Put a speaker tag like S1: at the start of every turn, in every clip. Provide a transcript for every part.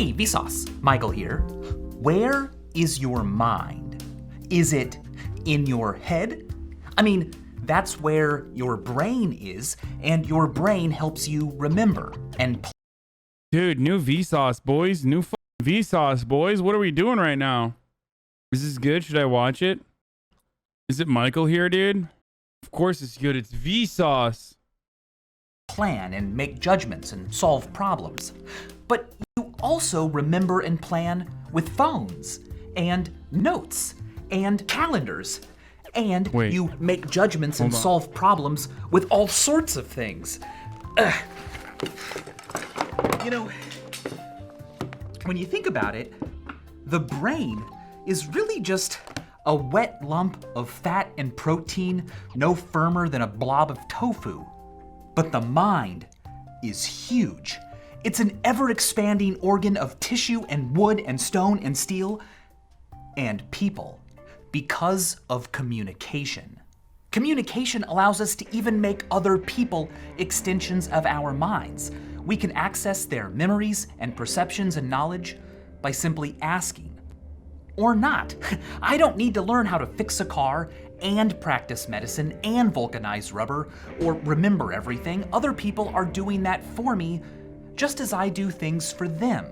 S1: Hey, Vsauce, Michael here. Where is your mind? Is it in your head? I mean, that's where your brain is, and your brain helps you remember and
S2: Dude, new Vsauce, boys. New Vsauce, boys. What are we doing right now? Is this good? Should I watch it? Is it Michael here, dude? Of course it's good. It's Vsauce.
S1: plan and make judgments and solve problems. But you also remember and plan with phones and notes and calendars. And
S2: Wait.
S1: you make judgments and solve problems with all sorts of things. You know, when you think about it, the brain is really just a wet lump of fat and protein no firmer than a blob of tofu. But the mind is huge. It's an ever-expanding organ of tissue and wood and stone and steel and people because of communication. Communication allows us to even make other people extensions of our minds. We can access their memories and perceptions and knowledge by simply asking. Or not. I don't need to learn how to fix a car and practice medicine and vulcanize rubber or remember everything. Other people are doing that for me just as I do things for them.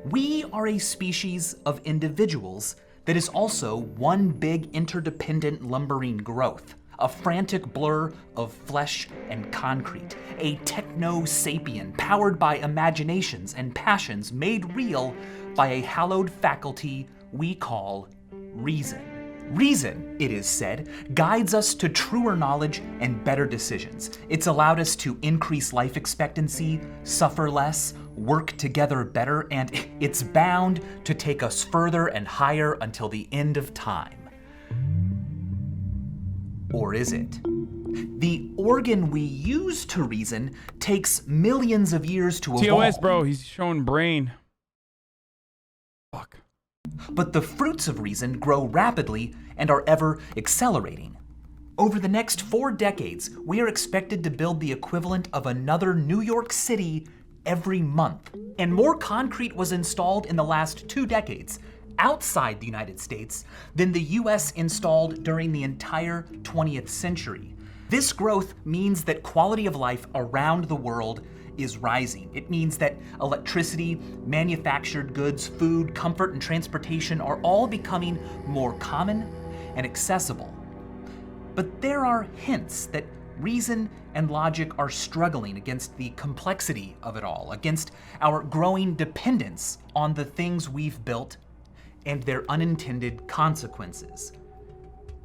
S1: We are a species of individuals that is also one big interdependent lumbering growth, a frantic blur of flesh and concrete, a techno-sapien powered by imaginations and passions made real by a hallowed faculty we call reason. Reason, it is said, guides us to truer knowledge and better decisions. It's allowed us to increase life expectancy, suffer less, work together better, and it's bound to take us further and higher until the end of time. Or is it? The organ we use to reason takes millions of years to evolve.
S2: TOS, bro, he's showing brain. Fuck.
S1: But the fruits of reason grow rapidly and are ever accelerating. Over the next 4 decades, we are expected to build the equivalent of another New York City every month. And more concrete was installed in the last 2 decades outside the United States than the US installed during the entire 20th century. This growth means that quality of life around the world is rising. It means that electricity, manufactured goods, food, comfort, and transportation are all becoming more common and accessible. But there are hints that reason and logic are struggling against the complexity of it all, against our growing dependence on the things we've built and their unintended consequences.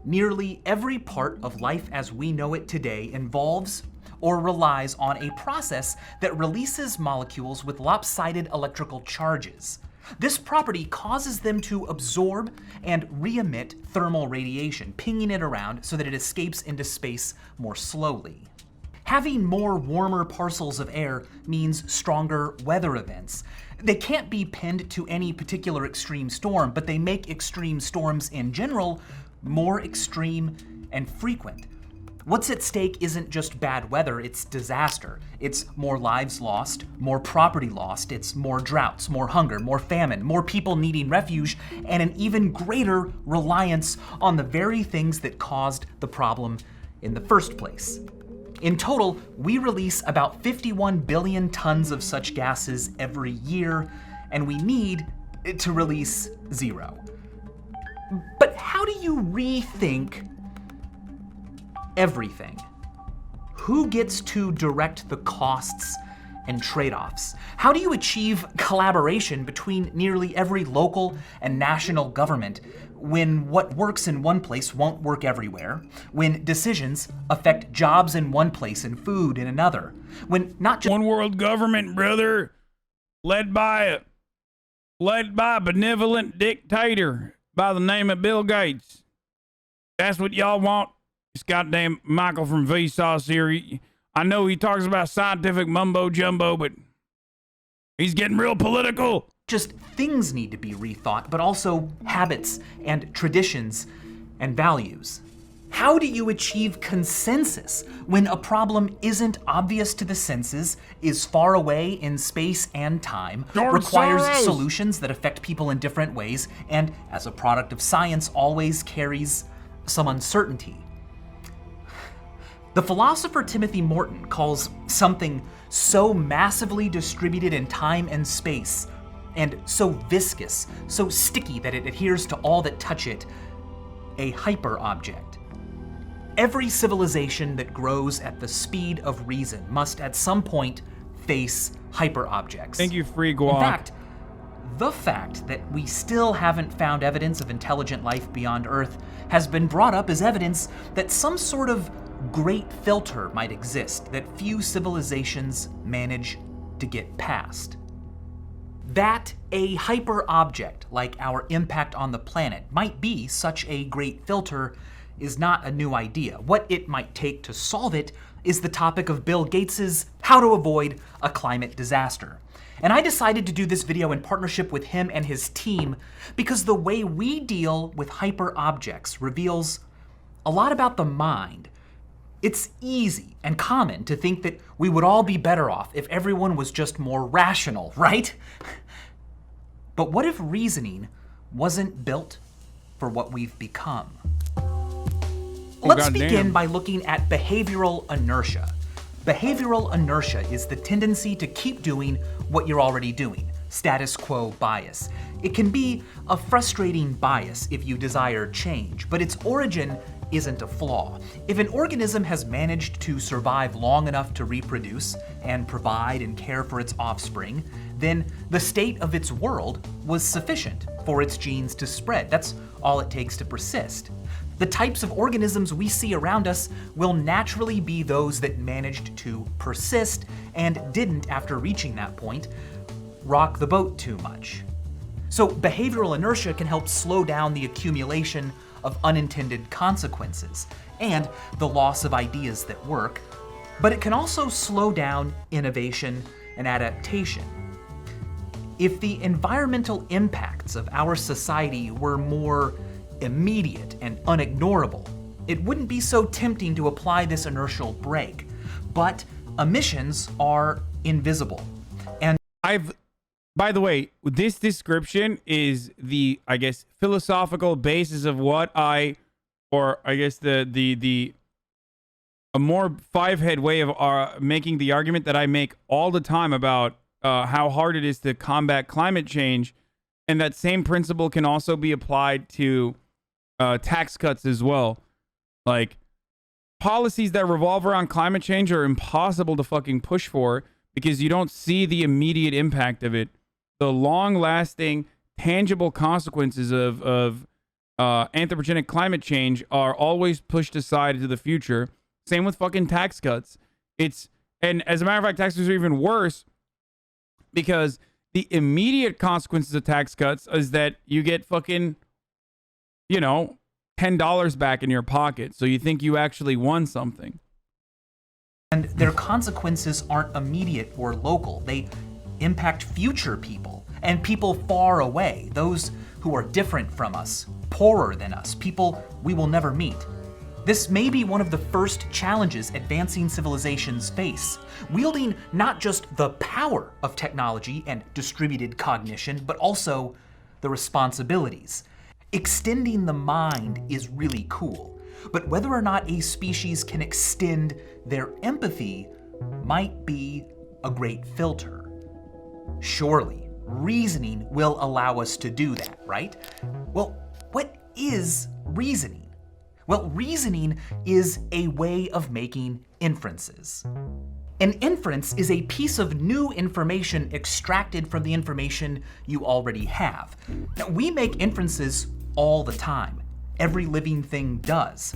S1: Nearly every part of life as we know it today involves or relies on a process that releases molecules with lopsided electrical charges. This property causes them to absorb and re-emit thermal radiation, pinging it around so that it escapes into space more slowly. Having more warmer parcels of air means stronger weather events. They can't be pinned to any particular extreme storm, but they make extreme storms in general more extreme and frequent. What's at stake isn't just bad weather, it's disaster. It's more lives lost, more property lost, it's more droughts, more hunger, more famine, more people needing refuge, and an even greater reliance on the very things that caused the problem in the first place. In total, we release about 51 billion tons of such gases every year, and we need to release 0. But how do you rethink everything? Who gets to direct the costs and trade-offs? How do you achieve collaboration between nearly every local and national government when what works in one place won't work everywhere, when decisions affect jobs in one place and food in another, when not just
S2: One world government, brother, led by a benevolent dictator by the name of Bill Gates. That's what y'all want? This goddamn Michael from Vsauce here. I know he talks about scientific mumbo jumbo, but he's getting real political.
S1: just things need to be rethought, but also habits and traditions and values. How do you achieve consensus when a problem isn't obvious to the senses, is far away in space and time, requires solutions that affect people in different ways, and as a product of science always carries some uncertainty? The philosopher Timothy Morton calls something so massively distributed in time and space, and so viscous, so sticky that it adheres to all that touch it, a hyperobject. Every civilization that grows at the speed of reason must at some point face hyperobjects.
S2: Thank you, free guac.
S1: In fact, the fact that we still haven't found evidence of intelligent life beyond Earth has been brought up as evidence that some sort of great filter might exist that few civilizations manage to get past. That a hyperobject like our impact on the planet might be such a great filter is not a new idea. What it might take to solve it is the topic of Bill Gates's How to Avoid a Climate Disaster. And I decided to do this video in partnership with him and his team because the way we deal with hyperobjects reveals a lot about the mind. It's easy and common to think that we would all be better off if everyone was just more rational, right? But what if reasoning wasn't built for what we've become? Let's begin by looking at behavioral inertia. Behavioral inertia is the tendency to keep doing what you're already doing, status quo bias. It can be a frustrating bias if you desire change, but its origin isn't a flaw. If an organism has managed to survive long enough to reproduce and provide and care for its offspring, then the state of its world was sufficient for its genes to spread. That's all it takes to persist. The types of organisms we see around us will naturally be those that managed to persist and didn't, after reaching that point, rock the boat too much. So behavioral inertia can help slow down the accumulation of unintended consequences and the loss of ideas that work, but it can also slow down innovation and adaptation. If the environmental impacts of our society were more immediate and unignorable, it wouldn't be so tempting to apply this inertial brake. But emissions are invisible. And
S2: by the way, this description is the, I guess, philosophical basis of what a more five-head way of making the argument that I make all the time about how hard it is to combat climate change. And that same principle can also be applied to tax cuts as well. Like, policies that revolve around climate change are impossible to fucking push for because you don't see the immediate impact of it. The long-lasting, tangible consequences of anthropogenic climate change are always pushed aside into the future. Same with fucking tax cuts. And as a matter of fact, tax cuts are even worse because the immediate consequences of tax cuts is that you get fucking, $10 back in your pocket. So you think you actually won something.
S1: And their consequences aren't immediate or local. They impact future people and people far away, those who are different from us, poorer than us, people we will never meet. This may be one of the first challenges advancing civilizations face, wielding not just the power of technology and distributed cognition, but also the responsibilities. Extending the mind is really cool, but whether or not a species can extend their empathy might be a great filter. Surely, reasoning will allow us to do that, right? Well, what is reasoning? Well, reasoning is a way of making inferences. An inference is a piece of new information extracted from the information you already have. Now, we make inferences all the time. Every living thing does.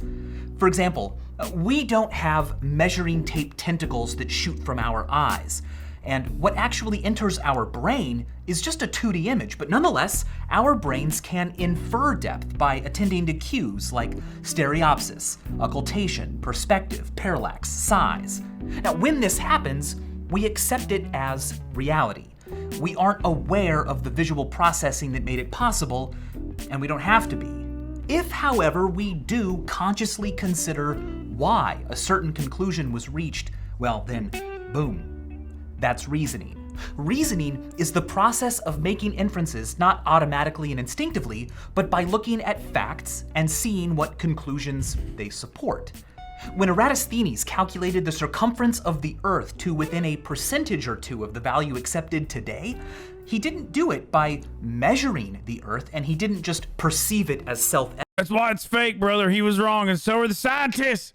S1: For example, we don't have measuring tape tentacles that shoot from our eyes. And what actually enters our brain is just a 2D image, but nonetheless, our brains can infer depth by attending to cues like stereopsis, occultation, perspective, parallax, size. Now, when this happens, we accept it as reality. We aren't aware of the visual processing that made it possible, and we don't have to be. If, however, we do consciously consider why a certain conclusion was reached, well then, boom, that's reasoning. Reasoning is the process of making inferences not automatically and instinctively, but by looking at facts and seeing what conclusions they support. When Eratosthenes calculated the circumference of the Earth to within a percentage or two of the value accepted today, he didn't do it by measuring the Earth, and he didn't just perceive it as self-evident.
S2: That's why it's fake, brother. He was wrong, and so are the scientists.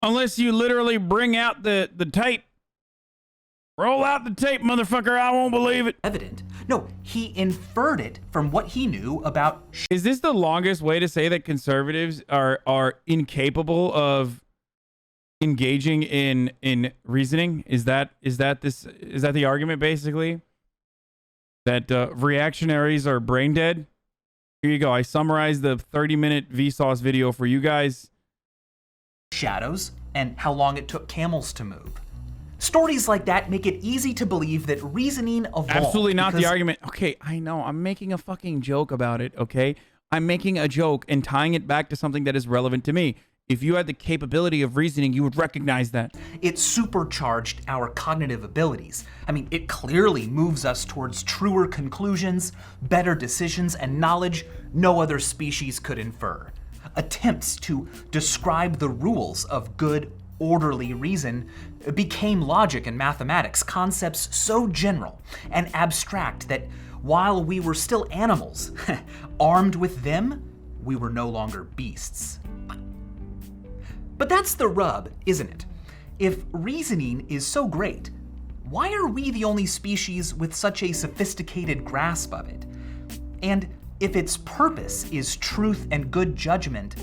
S2: Unless you literally bring out the tape. Roll out the tape, motherfucker. I won't believe it.
S1: No, he inferred it from what he knew about.
S2: Is this the longest way to say that conservatives are incapable of engaging in reasoning? Is that the argument basically? That reactionaries are brain dead? Here you go. I summarized the 30-minute Vsauce video for you guys.
S1: Shadows and how long it took camels to move. Stories like that make it easy to believe that reasoning evolved.
S2: Absolutely not the argument. Okay, I know. I'm making a fucking joke about it, okay? I'm making a joke and tying it back to something that is relevant to me. If you had the capability of reasoning, you would recognize that.
S1: It supercharged our cognitive abilities. I mean, it clearly moves us towards truer conclusions, better decisions, and knowledge no other species could infer. Attempts to describe the rules of good, orderly reason became logic and mathematics, concepts so general and abstract that while we were still animals, armed with them, we were no longer beasts. But that's the rub, isn't it? If reasoning is so great, why are we the only species with such a sophisticated grasp of it? And if its purpose is truth and good judgment,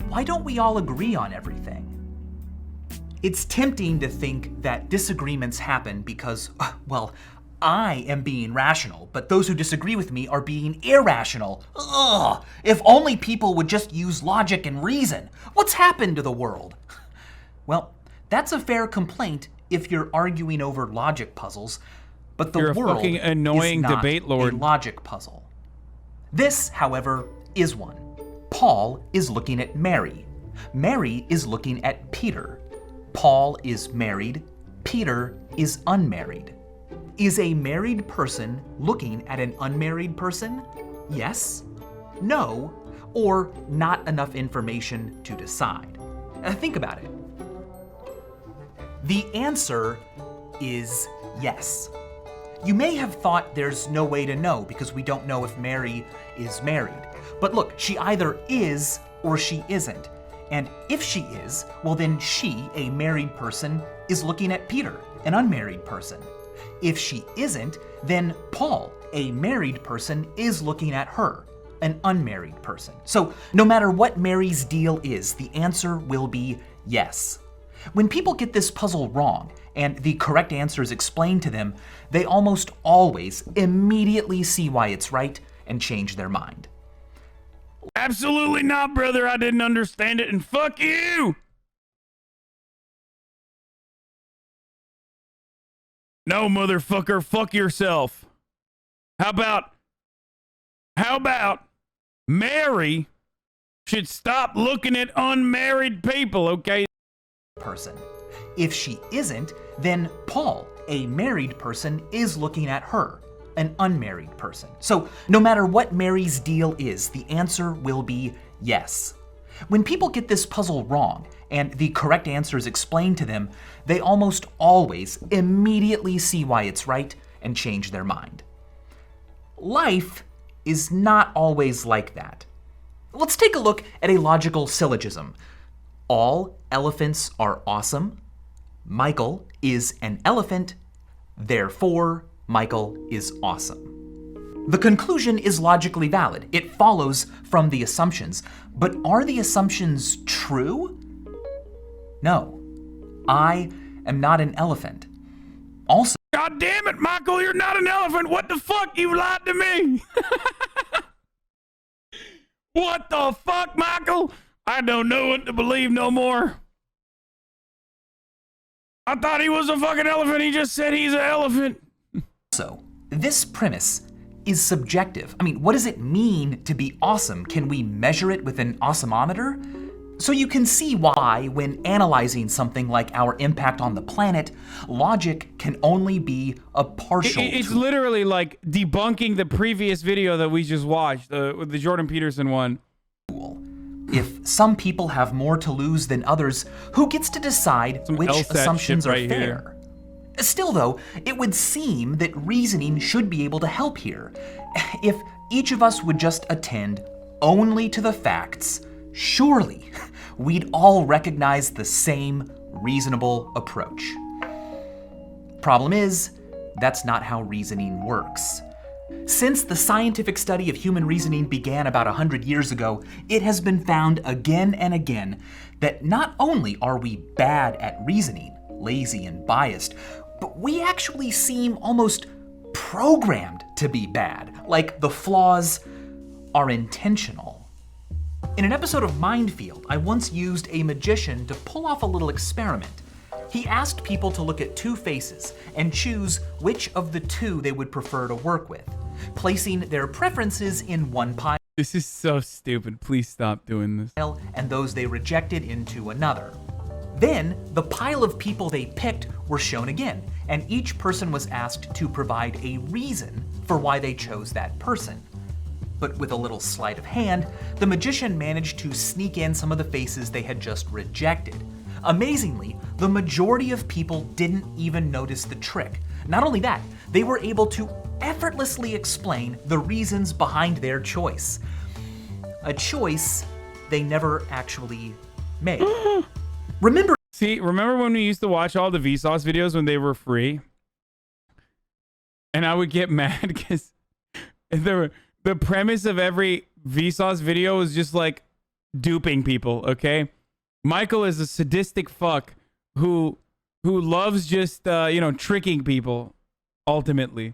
S1: why don't we all agree on everything? It's tempting to think that disagreements happen because, well, I am being rational, but those who disagree with me are being irrational. Ugh! If only people would just use logic and reason. What's happened to the world? Well, that's a fair complaint if you're arguing over logic puzzles, but the
S2: You're
S1: world
S2: a fucking annoying
S1: is not
S2: debate lord.
S1: a logic puzzle. This, however, is one. Paul is looking at Mary. Mary is looking at Peter. Paul is married. Peter is unmarried. Is a married person looking at an unmarried person? Yes, no, or not enough information to decide? Think about it. The answer is yes. You may have thought there's no way to know because we don't know if Mary is married. But look, she either is or she isn't. And if she is, well then she, a married person, is looking at Peter, an unmarried person. If she isn't, then Paul, a married person, is looking at her, an unmarried person. So no matter what Mary's deal is, the answer will be yes. When people get this puzzle wrong and the correct answer is explained to them, they almost always immediately see why it's right and change their mind.
S2: Absolutely not, brother. I didn't understand it, and fuck you! No, motherfucker, fuck yourself. How about Mary should stop looking at unmarried people, okay?
S1: Person. If she isn't, then Paul, a married person, is looking at her, an unmarried person. So no matter what Mary's deal is, the answer will be yes. When people get this puzzle wrong and the correct answer is explained to them, they almost always immediately see why it's right and change their mind. Life is not always like that. Let's take a look at a logical syllogism. All elephants are awesome. Michael is an elephant. Therefore, Michael is awesome. The conclusion is logically valid. It follows from the assumptions. But are the assumptions true? No. I am not an elephant. Also,
S2: God damn it, Michael, you're not an elephant. What the fuck? You lied to me. What the fuck, Michael? I don't know what to believe no more. I thought he was a fucking elephant. He just said he's an elephant.
S1: So, this premise is subjective. I mean, what does it mean to be awesome? Can we measure it with an awesomeometer? So you can see why, when analyzing something like our impact on the planet, logic can only be a partial
S2: It's
S1: tool.
S2: literally like debunking the previous video that we just watched, with the Jordan Peterson one.
S1: If some people have more to lose than others, who gets to decide which
S2: LSAT
S1: assumptions
S2: shit
S1: are
S2: right
S1: fair?
S2: here.
S1: Still though, it would seem that reasoning should be able to help here. If each of us would just attend only to the facts, surely we'd all recognize the same reasonable approach. Problem is, that's not how reasoning works. Since the scientific study of human reasoning began about 100 years ago, it has been found again and again that not only are we bad at reasoning, lazy and biased, but we actually seem almost programmed to be bad, like the flaws are intentional. In an episode of Mindfield, I once used a magician to pull off a little experiment. He asked people to look at two faces and choose which of the two they would prefer to work with, placing their preferences in one pile.
S2: This is so stupid. Please stop doing this.
S1: And those they rejected into another. Then, the pile of people they picked were shown again, and each person was asked to provide a reason for why they chose that person. But with a little sleight of hand, the magician managed to sneak in some of the faces they had just rejected. Amazingly, the majority of people didn't even notice the trick. Not only that, they were able to effortlessly explain the reasons behind their choice. A choice they never actually made.
S2: Remember when we used to watch all the Vsauce videos when they were free? And I would get mad because the premise of every Vsauce video was just like duping people, okay? Michael is a sadistic fuck who loves just tricking people ultimately.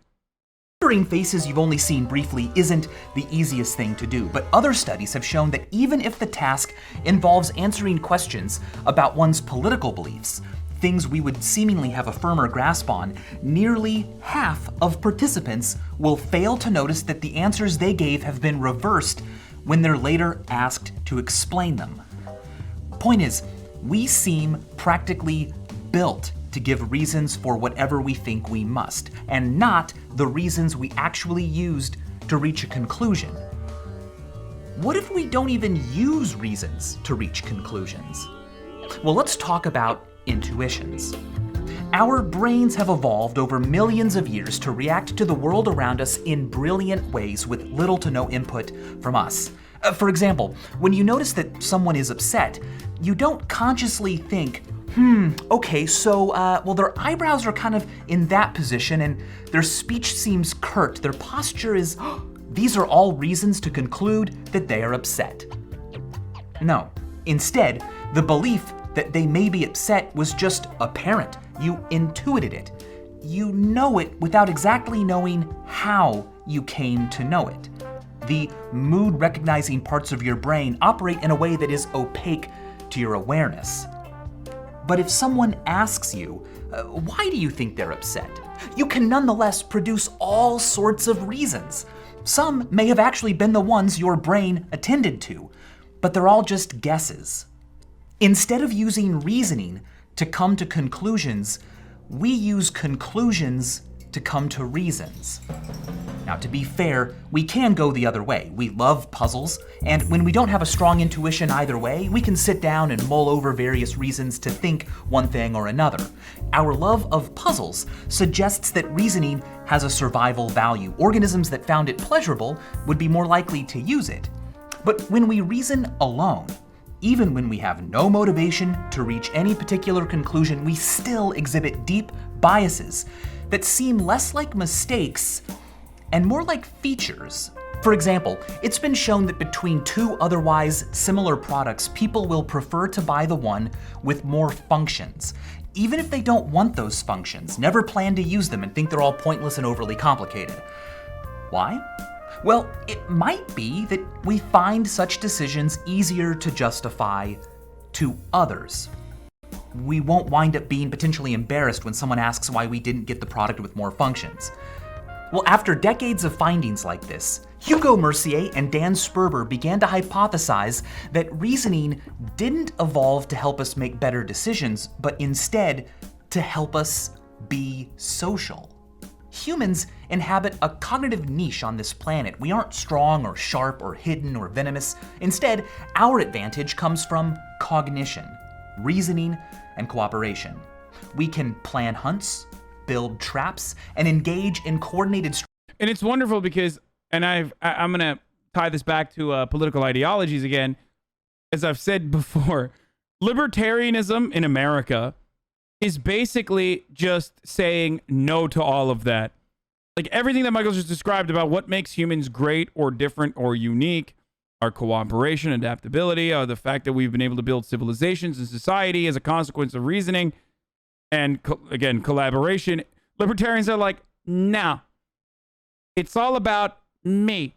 S1: Remembering faces you've only seen briefly isn't the easiest thing to do, but other studies have shown that even if the task involves answering questions about one's political beliefs, things we would seemingly have a firmer grasp on, nearly half of participants will fail to notice that the answers they gave have been reversed when they're later asked to explain them. Point is, we seem practically built to give reasons for whatever we think we must, and not the reasons we actually used to reach a conclusion. What if we don't even use reasons to reach conclusions? Well, let's talk about intuitions. Our brains have evolved over millions of years to react to the world around us in brilliant ways with little to no input from us. For example, when you notice that someone is upset, you don't consciously think, okay, so, their eyebrows are kind of in that position and their speech seems curt, their posture is, these are all reasons to conclude that they are upset. No, instead, the belief that they may be upset was just apparent. You intuited it. You know it without exactly knowing how you came to know it. The mood-recognizing parts of your brain operate in a way that is opaque to your awareness. But if someone asks you, why do you think they're upset? You can nonetheless produce all sorts of reasons. Some may have actually been the ones your brain attended to, but they're all just guesses. Instead of using reasoning to come to conclusions, we use conclusions to come to reasons. Now, to be fair, we can go the other way. We love puzzles, and when we don't have a strong intuition either way, we can sit down and mull over various reasons to think one thing or another. Our love of puzzles suggests that reasoning has a survival value. Organisms that found it pleasurable would be more likely to use it. But when we reason alone, even when we have no motivation to reach any particular conclusion, we still exhibit deep biases that seem less like mistakes and more like features. For example, it's been shown that between two otherwise similar products, people will prefer to buy the one with more functions, even if they don't want those functions, never plan to use them, and think they're all pointless and overly complicated. Why? Well, it might be that we find such decisions easier to justify to others. We won't wind up being potentially embarrassed when someone asks why we didn't get the product with more functions. Well, after decades of findings like this, Hugo Mercier and Dan Sperber began to hypothesize that reasoning didn't evolve to help us make better decisions, but instead to help us be social. Humans inhabit a cognitive niche on this planet. We aren't strong or sharp or hidden or venomous. Instead, our advantage comes from cognition, reasoning, and cooperation. We can plan hunts, build traps, and engage in coordinated.
S2: And it's wonderful because, and I'm gonna tie this back to political ideologies again. As I've said before, libertarianism in America is basically just saying no to all of that. Like everything that Michael just described about what makes humans great or different or unique, our cooperation, adaptability, the fact that we've been able to build civilizations and society as a consequence of reasoning, and again, collaboration. Libertarians are like, nah, it's all about me.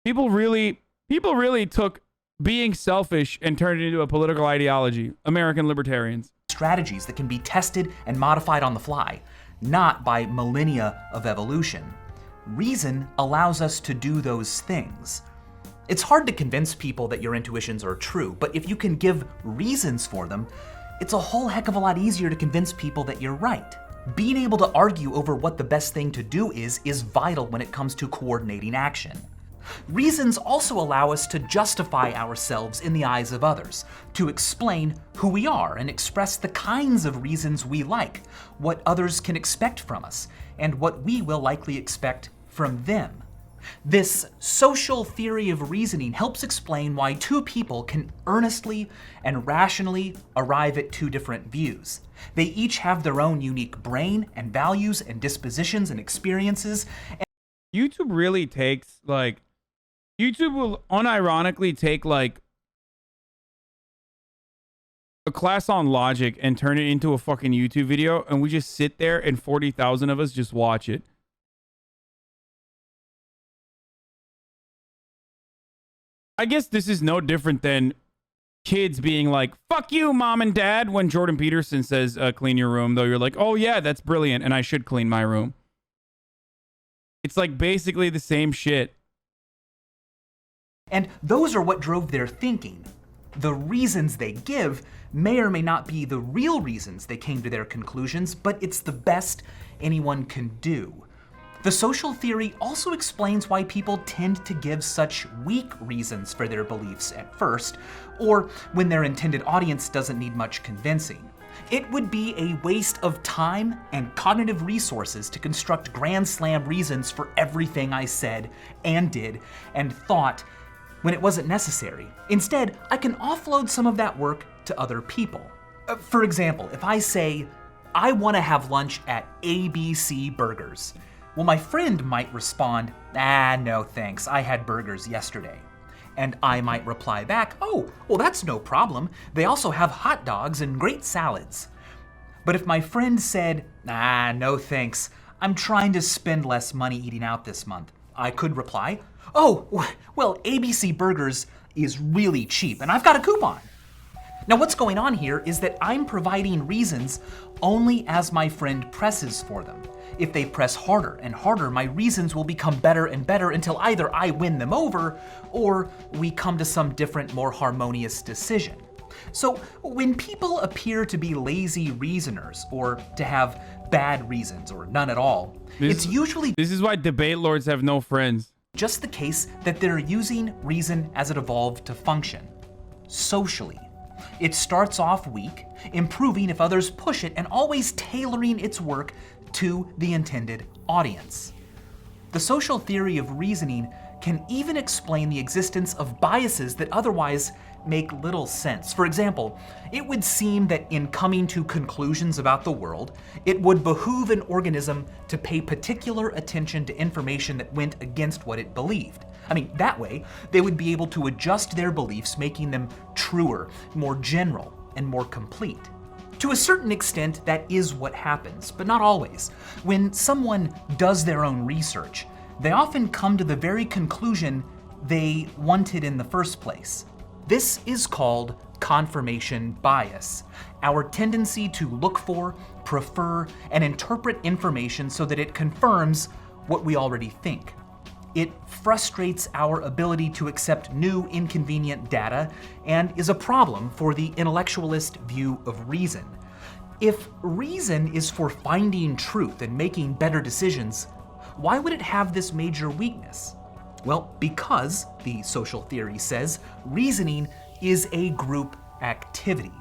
S2: People really took being selfish and turned it into a political ideology. American libertarians.
S1: Strategies that can be tested and modified on the fly, not by millennia of evolution. Reason allows us to do those things. It's hard to convince people that your intuitions are true, but if you can give reasons for them, it's a whole heck of a lot easier to convince people that you're right. Being able to argue over what the best thing to do is vital when it comes to coordinating action. Reasons also allow us to justify ourselves in the eyes of others, to explain who we are and express the kinds of reasons we like, what others can expect from us, and what we will likely expect from them. This social theory of reasoning helps explain why two people can earnestly and rationally arrive at two different views. They each have their own unique brain and values and dispositions and experiences.
S2: YouTube really takes, like, YouTube will unironically take, like, a class on logic and turn it into a fucking YouTube video, and we just sit there and 40,000 of us just watch it. I guess this is no different than kids being like, fuck you, mom and dad, when Jordan Peterson says, clean your room, though you're like, oh yeah, that's brilliant, and I should clean my room. It's like basically the same shit.
S1: And those are what drove their thinking. The reasons they give may or may not be the real reasons they came to their conclusions, but it's the best anyone can do. The social theory also explains why people tend to give such weak reasons for their beliefs at first, or when their intended audience doesn't need much convincing. It would be a waste of time and cognitive resources to construct grand slam reasons for everything I said and did and thought when it wasn't necessary. Instead, I can offload some of that work to other people. For example, if I say, I want to have lunch at ABC Burgers, well, my friend might respond, no thanks, I had burgers yesterday. And I might reply back, oh, well, that's no problem. They also have hot dogs and great salads. But if my friend said, no thanks, I'm trying to spend less money eating out this month, I could reply, oh, well, ABC Burgers is really cheap and I've got a coupon. Now what's going on here is that I'm providing reasons only as my friend presses for them. If they press harder and harder, my reasons will become better and better until either I win them over or we come to some different, more harmonious decision. So when people appear to be lazy reasoners or to have bad reasons or none at all, it's usually—
S2: This is why debate lords have no friends.
S1: Just the case that they're using reason as it evolved to function socially. It starts off weak, improving if others push it, and always tailoring its work to the intended audience. The social theory of reasoning can even explain the existence of biases that otherwise make little sense. For example, it would seem that in coming to conclusions about the world, it would behoove an organism to pay particular attention to information that went against what it believed. I mean, that way, they would be able to adjust their beliefs, making them truer, more general, and more complete. To a certain extent, that is what happens, but not always. When someone does their own research, they often come to the very conclusion they wanted in the first place. This is called confirmation bias, our tendency to look for, prefer, and interpret information so that it confirms what we already think. It frustrates our ability to accept new, inconvenient data and is a problem for the intellectualist view of reason. If reason is for finding truth and making better decisions, why would it have this major weakness? Well, because, the social theory says, reasoning is a group activity.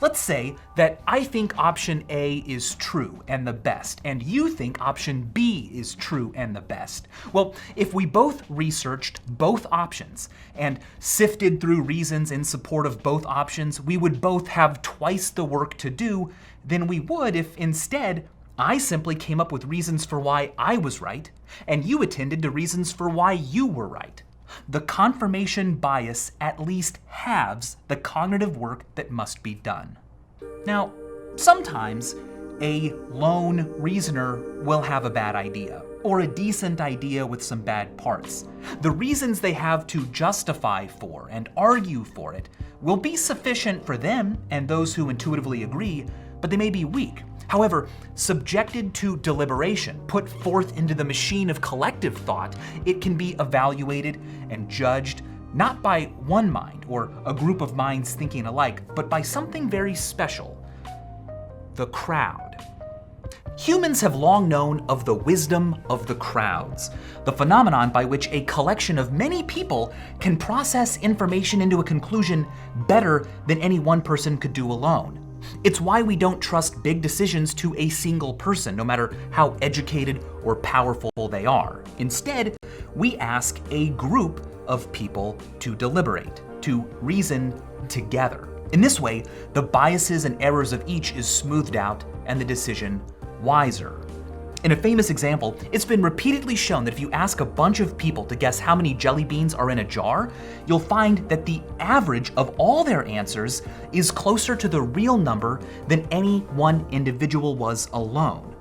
S1: Let's say that I think option A is true and the best, and you think option B is true and the best. Well, if we both researched both options and sifted through reasons in support of both options, we would both have twice the work to do than we would if instead I simply came up with reasons for why I was right, and you attended to reasons for why you were right. The confirmation bias at least halves the cognitive work that must be done. Now, sometimes a lone reasoner will have a bad idea, or a decent idea with some bad parts. The reasons they have to justify for and argue for it will be sufficient for them and those who intuitively agree, but they may be weak. However, subjected to deliberation, put forth into the machine of collective thought, it can be evaluated and judged not by one mind or a group of minds thinking alike, but by something very special: the crowd. Humans have long known of the wisdom of the crowds, the phenomenon by which a collection of many people can process information into a conclusion better than any one person could do alone. It's why we don't trust big decisions to a single person, no matter how educated or powerful they are. Instead, we ask a group of people to deliberate, to reason together. In this way, the biases and errors of each is smoothed out and the decision wiser. In a famous example, it's been repeatedly shown that if you ask a bunch of people to guess how many jelly beans are in a jar, you'll find that the average of all their answers is closer to the real number than any one individual was alone.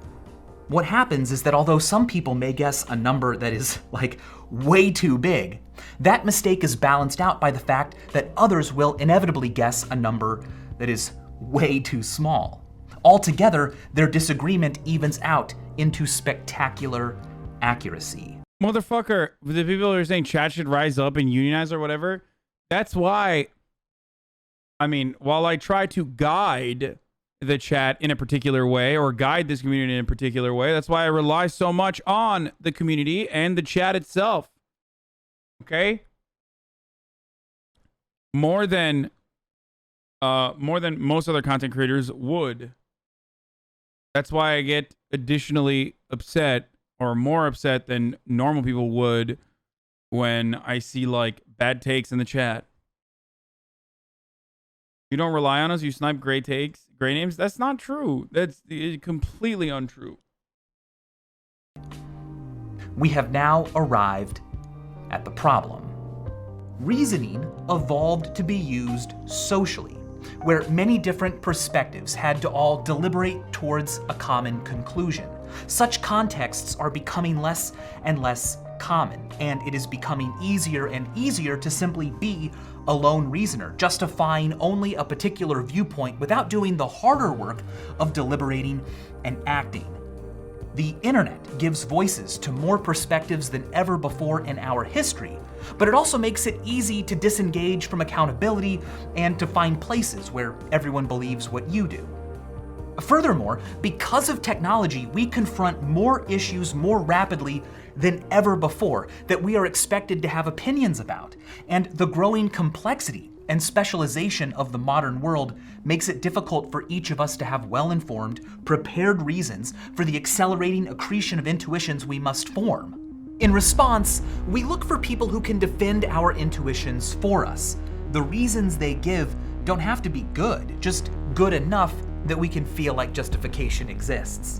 S1: What happens is that although some people may guess a number that is like way too big, that mistake is balanced out by the fact that others will inevitably guess a number that is way too small. Altogether, their disagreement evens out into spectacular accuracy.
S2: Motherfucker, the people who are saying chat should rise up and unionize or whatever, that's why, I mean, while I try to guide the chat in a particular way or guide this community in a particular way, that's why I rely so much on the community and the chat itself. Okay? More than most other content creators would. That's why I get additionally upset, or more upset than normal people would, when I see like bad takes in the chat. You don't rely on us, you snipe great takes, great names. That's not true. That's completely untrue.
S1: We have now arrived at the problem. Reasoning evolved to be used socially, where many different perspectives had to all deliberate towards a common conclusion. Such contexts are becoming less and less common, and it is becoming easier and easier to simply be a lone reasoner, justifying only a particular viewpoint without doing the harder work of deliberating and acting. The internet gives voices to more perspectives than ever before in our history, but it also makes it easy to disengage from accountability and to find places where everyone believes what you do. Furthermore, because of technology, we confront more issues more rapidly than ever before that we are expected to have opinions about, and the growing complexity and specialization of the modern world makes it difficult for each of us to have well-informed, prepared reasons for the accelerating accretion of intuitions we must form. In response, we look for people who can defend our intuitions for us. The reasons they give don't have to be good, just good enough that we can feel like justification exists.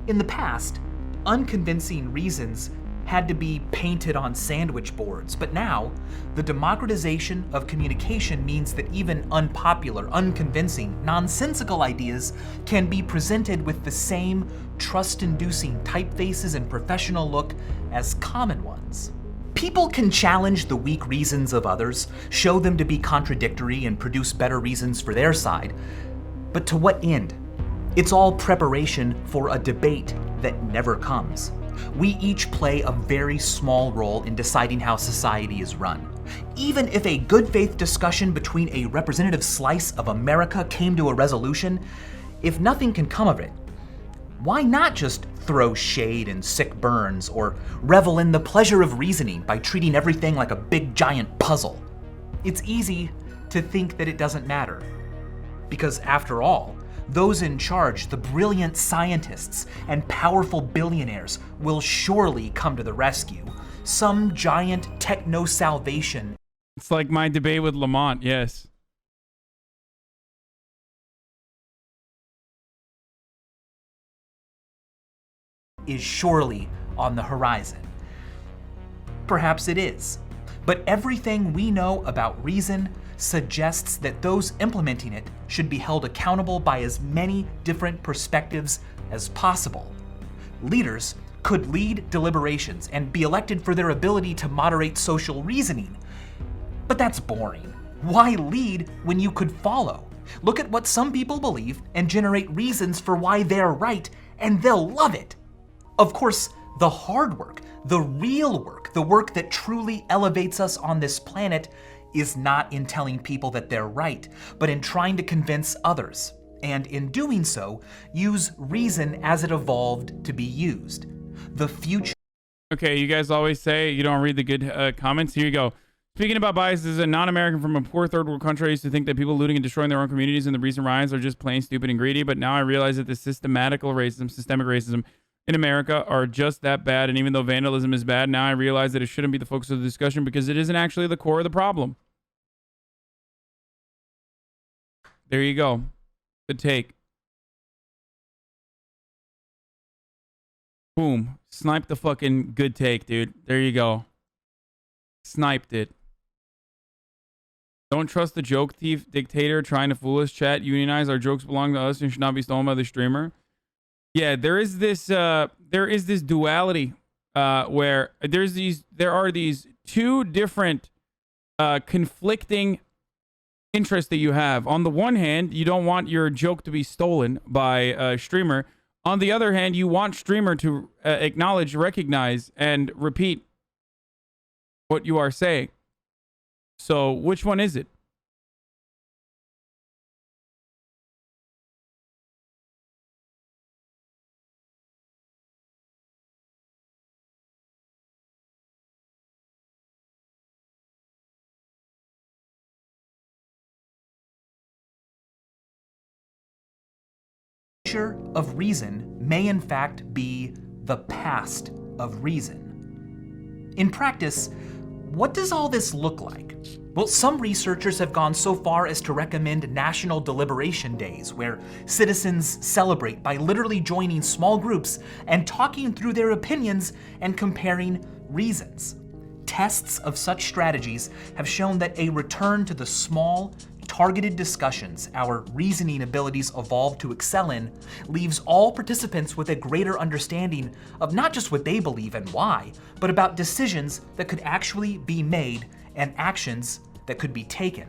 S1: In the past, unconvincing reasons had to be painted on sandwich boards, but now, the democratization of communication means that even unpopular, unconvincing, nonsensical ideas can be presented with the same trust-inducing typefaces and professional look as common ones. People can challenge the weak reasons of others, show them to be contradictory, and produce better reasons for their side, but to what end? It's all preparation for a debate that never comes. We each play a very small role in deciding how society is run. Even if a good faith discussion between a representative slice of America came to a resolution, if nothing can come of it, why not just throw shade and sick burns or revel in the pleasure of reasoning by treating everything like a big giant puzzle? It's easy to think that it doesn't matter. Because after all, those in charge, the brilliant scientists and powerful billionaires, will surely come to the rescue. Some giant techno-salvation.
S2: It's like my debate with Lamont, yes.
S1: Is surely on the horizon. Perhaps it is, but everything we know about reason suggests that those implementing it should be held accountable by as many different perspectives as possible. Leaders could lead deliberations and be elected for their ability to moderate social reasoning. But that's boring. Why lead when you could follow? Look at what some people believe and generate reasons for why they're right, and they'll love it. Of course, the hard work, the real work, the work that truly elevates us on this planet is not in telling people that they're right, but in trying to convince others, and in doing so, use reason as it evolved to be used. The future.
S2: Okay, you guys always say you don't read the good comments. Here you go. Speaking about biases, a non-American from a poor third world country used to think that people looting and destroying their own communities and the recent riots are just plain stupid and greedy, but now I realize that the systemic racism in America are just that bad, and even though vandalism is bad, now I realize that it shouldn't be the focus of the discussion because it isn't actually the core of the problem. There you go. Good take. Boom. Sniped the fucking good take, dude. There you go. Sniped it. Don't trust the joke thief dictator trying to fool us. Chat, unionize. Our jokes belong to us and should not be stolen by the streamer. Yeah, there is this duality where there are these two different conflicting interests that you have. On the one hand, you don't want your joke to be stolen by a streamer. On the other hand, you want streamer to acknowledge, recognize, and repeat what you are saying. So, which one is it?
S1: Of reason may in fact be the past of reason. In practice, what does all this look like? Well, some researchers have gone so far as to recommend national deliberation days where citizens celebrate by literally joining small groups and talking through their opinions and comparing reasons. Tests of such strategies have shown that a return to the small, targeted discussions our reasoning abilities evolved to excel in leaves all participants with a greater understanding of not just what they believe and why, but about decisions that could actually be made and actions that could be taken.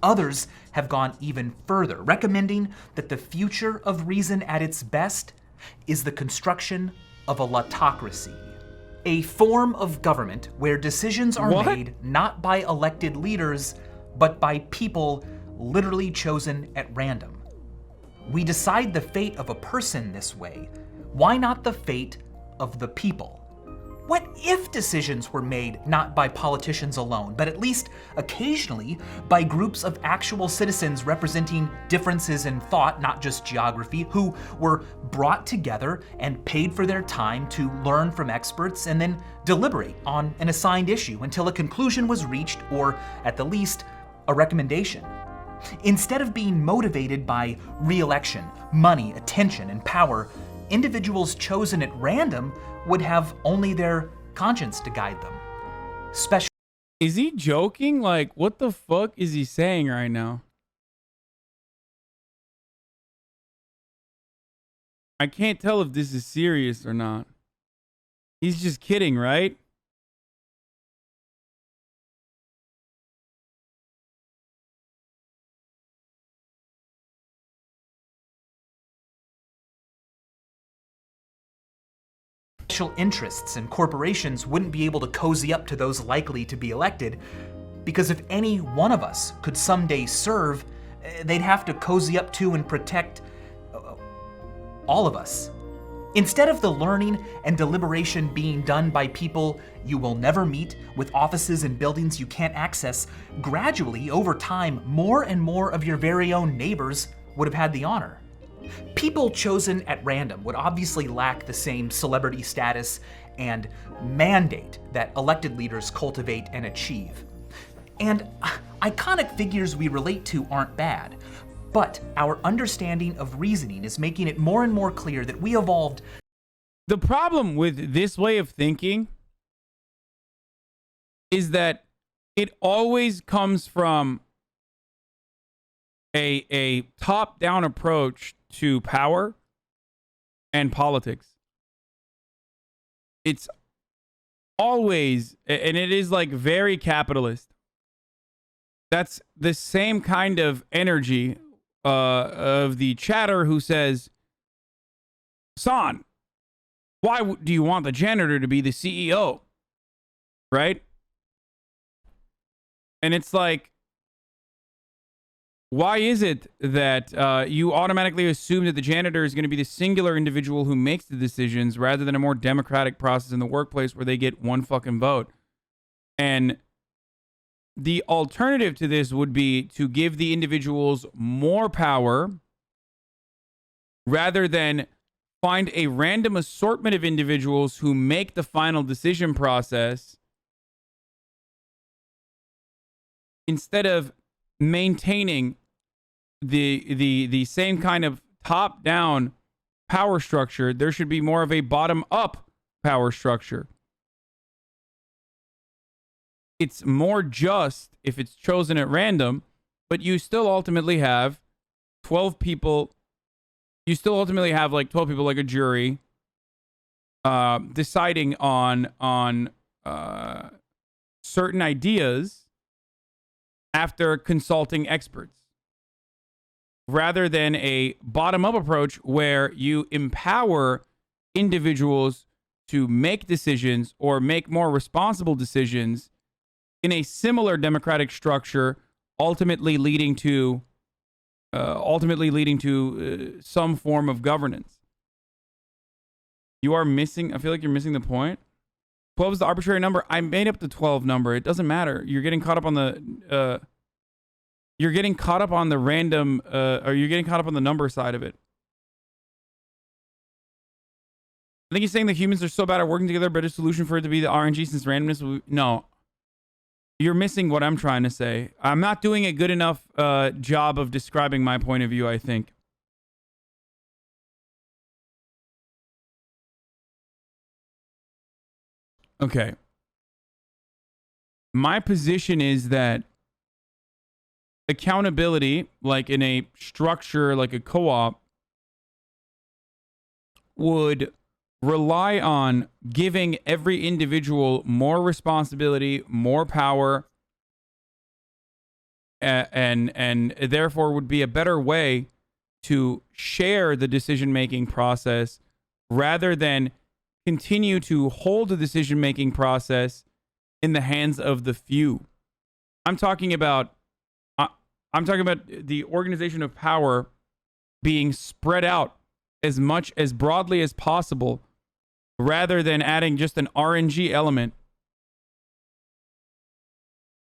S1: Others have gone even further, recommending that the future of reason at its best is the construction of a lautocracy, a form of government where decisions are made not by elected leaders, but by people literally chosen at random. We decide the fate of a person this way. Why not the fate of the people? What if decisions were made not by politicians alone, but at least occasionally by groups of actual citizens representing differences in thought, not just geography, who were brought together and paid for their time to learn from experts and then deliberate on an assigned issue until a conclusion was reached, or at the least, a recommendation? Instead of being motivated by re-election, money, attention, and power, individuals chosen at random would have only their conscience to guide them.
S2: Is he joking? Like, what the fuck is he saying right now? I can't tell if this is serious or not. He's just kidding, right?
S1: special interests and corporations wouldn't be able to cozy up to those likely to be elected, because if any one of us could someday serve, they'd have to cozy up to and protect all of us. Instead of the learning and deliberation being done by people you will never meet with offices and buildings you can't access, gradually, over time, more and more of your very own neighbors would have had the honor. People chosen at random would obviously lack the same celebrity status and mandate that elected leaders cultivate and achieve. And iconic figures we relate to aren't bad, but our understanding of reasoning is making it more and more clear that we evolved.
S2: The problem with this way of thinking is that it always comes from a top-down approach to power and politics. It's always, and it is like very capitalist. That's the same kind of energy of the chatter who says, Son, why do you want the janitor to be the CEO? Right? And it's like, why is it that you automatically assume that the janitor is going to be the singular individual who makes the decisions rather than a more democratic process in the workplace where they get one fucking vote? And the alternative to this would be to give the individuals more power rather than find a random assortment of individuals who make the final decision process, instead of maintaining the same kind of top-down power structure. There should be more of a bottom-up power structure. It's more just if it's chosen at random, but you still ultimately have 12 people. You still ultimately have like 12 people, like a jury, deciding on certain ideas after consulting experts, rather than a bottom-up approach where you empower individuals to make decisions or make more responsible decisions in a similar democratic structure, ultimately leading to some form of governance. You are missing. I feel like you're missing the point. 12 is the arbitrary number. I made up the 12 number. It doesn't matter. You're getting caught up on the. You're getting caught up on the random, or you're getting caught up on the number side of it. I think he's saying that humans are so bad at working together, better solution for it to be the RNG since randomness. No. You're missing what I'm trying to say. I'm not doing a good enough job of describing my point of view, I think. Okay. My position is that accountability, like in a structure like a co-op, would rely on giving every individual more responsibility, more power, and therefore would be a better way to share the decision-making process rather than continue to hold the decision-making process in the hands of the few. I'm talking about the organization of power being spread out as broadly as possible, rather than adding just an RNG element.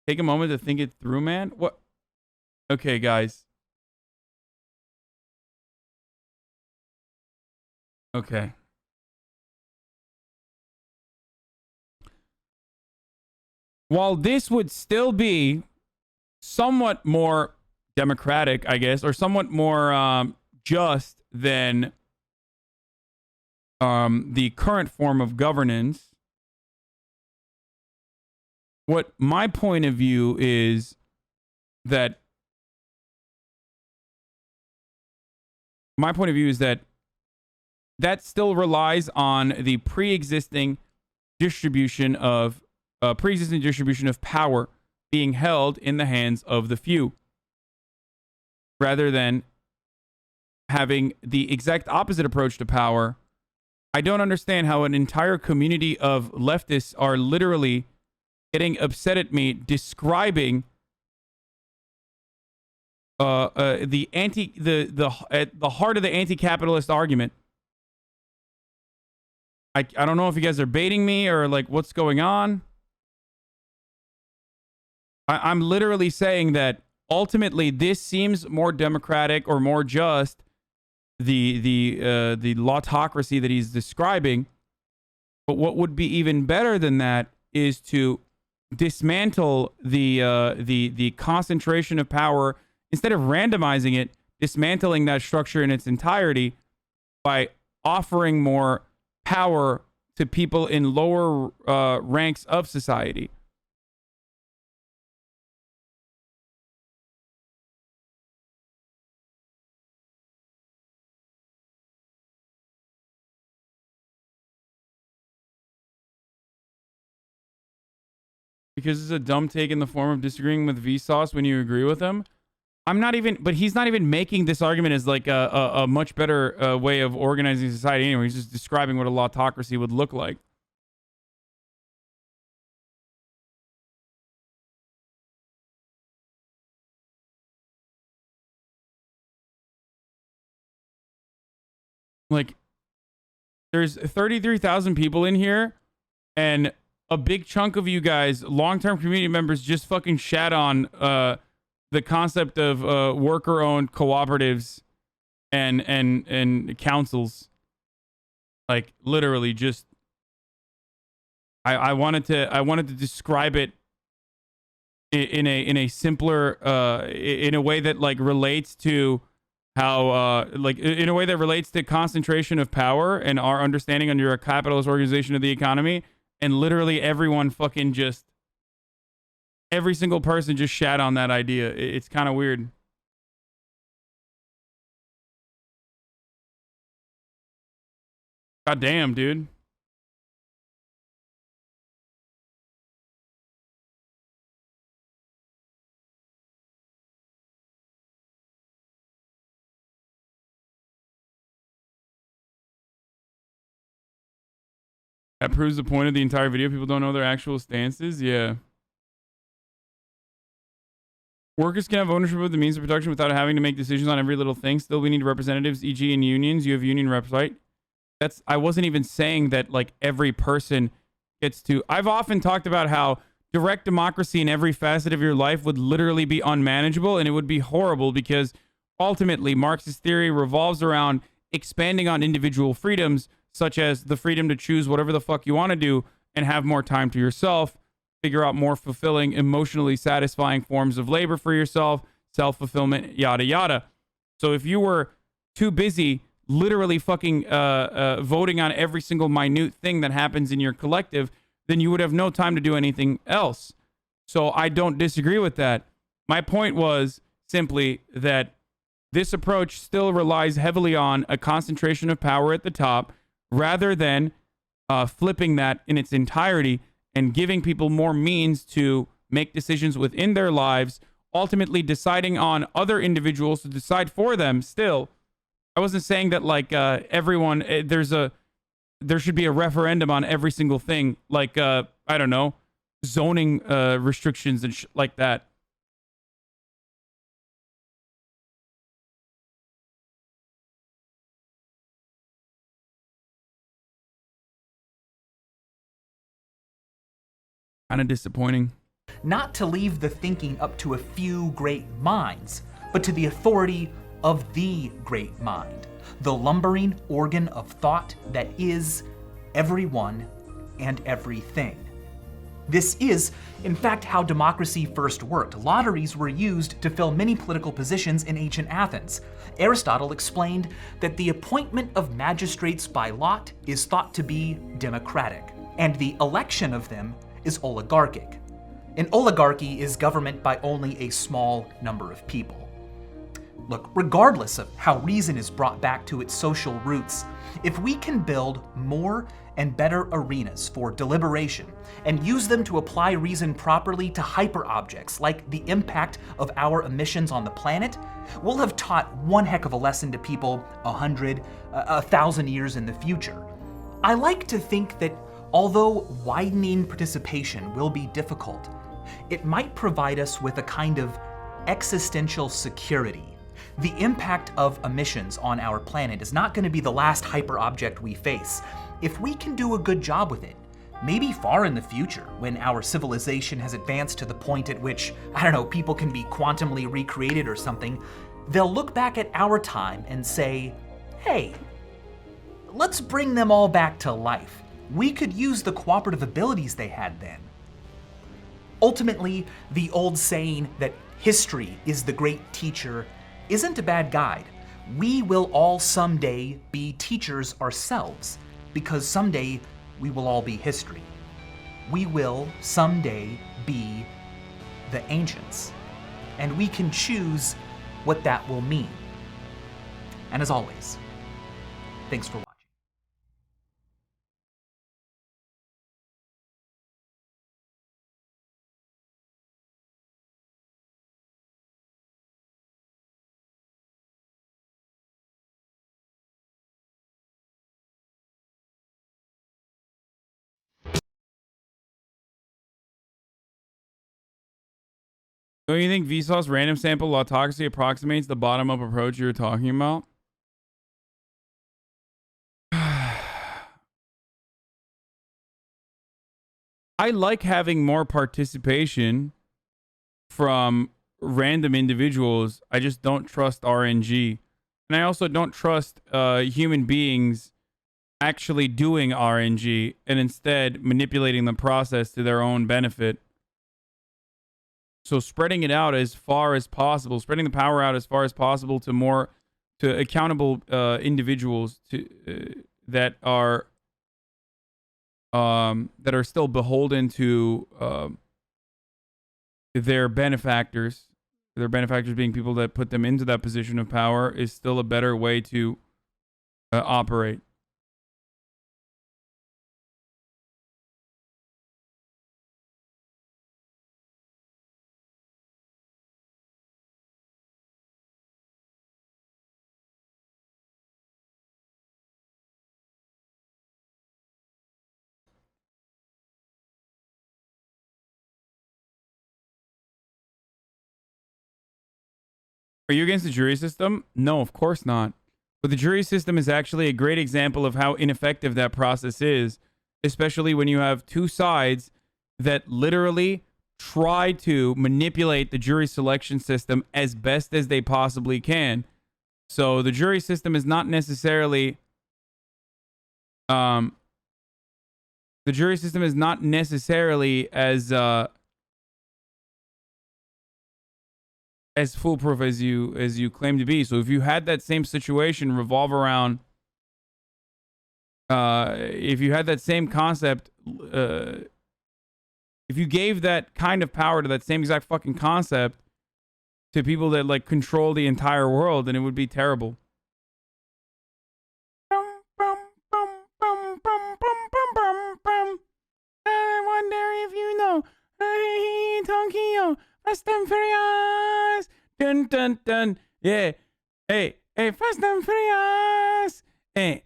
S2: Take a moment to think it through, man. What? Okay, guys. Okay. While this would still be somewhat more democratic, I guess, or somewhat more just than the current form of governance, what my point of view is that that still relies on the pre-existing distribution of power being held in the hands of the few, rather than having the exact opposite approach to power I don't understand how an entire community of leftists are literally getting upset at me describing the heart of the anti-capitalist argument. I don't know if you guys are baiting me or like what's going on. I'm literally saying that ultimately this seems more democratic or more just, the lautocracy that he's describing. But what would be even better than that is to dismantle the concentration of power instead of randomizing it, dismantling that structure in its entirety by offering more power to people in lower ranks of society. Because it's a dumb take in the form of disagreeing with Vsauce when you agree with him. But he's not even making this argument as like a much better way of organizing society anyway. He's just describing what a lautocracy would look like. Like, there's 33,000 people in here, and a big chunk of you guys, long-term community members, just fucking shat on the concept of worker-owned cooperatives and councils. Like, literally, just I wanted to describe it in a simpler in a way that like relates to how like in a way that relates to concentration of power and our understanding under a capitalist organization of the economy. And literally everyone fucking just, every single person just shat on that idea. It's kind of weird. God damn, dude. That proves the point of the entire video. People don't know their actual stances. Yeah. Workers can have ownership of the means of production without having to make decisions on every little thing. Still, we need representatives, e.g. in unions. You have union reps, right? I wasn't even saying that like every person gets to. I've often talked about how direct democracy in every facet of your life would literally be unmanageable, and it would be horrible because ultimately Marxist theory revolves around expanding on individual freedoms, such as the freedom to choose whatever the fuck you want to do and have more time to yourself, figure out more fulfilling, emotionally satisfying forms of labor for yourself, self-fulfillment, yada, yada. So if you were too busy literally fucking voting on every single minute thing that happens in your collective, then you would have no time to do anything else. So I don't disagree with that. My point was simply that this approach still relies heavily on a concentration of power at the top, rather than flipping that in its entirety and giving people more means to make decisions within their lives, ultimately deciding on other individuals to decide for them. Still, I wasn't saying that like everyone, there should be a referendum on every single thing, like I don't know, zoning restrictions and like that. Kind of disappointing.
S1: Not to leave the thinking up to a few great minds, but to the authority of the great mind, the lumbering organ of thought that is everyone and everything. This is, in fact, how democracy first worked. Lotteries were used to fill many political positions in ancient Athens. Aristotle explained that the appointment of magistrates by lot is thought to be democratic, and the election of them is oligarchic. An oligarchy is government by only a small number of people. Look, regardless of how reason is brought back to its social roots, if we can build more and better arenas for deliberation and use them to apply reason properly to hyperobjects like the impact of our emissions on the planet, we'll have taught one heck of a lesson to people 100, 1,000 years in the future. I like to think that although widening participation will be difficult, it might provide us with a kind of existential security. The impact of emissions on our planet is not going to be the last hyperobject we face. If we can do a good job with it, maybe far in the future, when our civilization has advanced to the point at which, I don't know, people can be quantumly recreated or something, they'll look back at our time and say, hey, let's bring them all back to life. We could use the cooperative abilities they had then. Ultimately, the old saying that history is the great teacher isn't a bad guide. We will all someday be teachers ourselves, because someday we will all be history. We will someday be the ancients, and we can choose what that will mean. And as always, thanks for watching.
S2: Don't you think Vsauce random sample autocracy approximates the bottom-up approach you were talking about? I like having more participation from random individuals. I just don't trust RNG. And I also don't trust human beings actually doing RNG and instead manipulating the process to their own benefit. So spreading it out as far as possible, spreading the power out as far as possible to accountable individuals that are still beholden to their benefactors. Their benefactors being people that put them into that position of power is still a better way to operate. Are you against the jury system? No, of course not. But the jury system is actually a great example of how ineffective that process is, especially when you have two sides that literally try to manipulate the jury selection system as best as they possibly can. So the jury system is not necessarily as foolproof as you claim to be. So if you had that same situation revolve around, if you had that same concept, if you gave that kind of power to that same exact fucking concept to people that like control the entire world, then it would be terrible. I wonder if you know, hey, Tokyo, Fast and Furious. Dun dun dun. Yeah. Hey, Fast and Furious. Hey.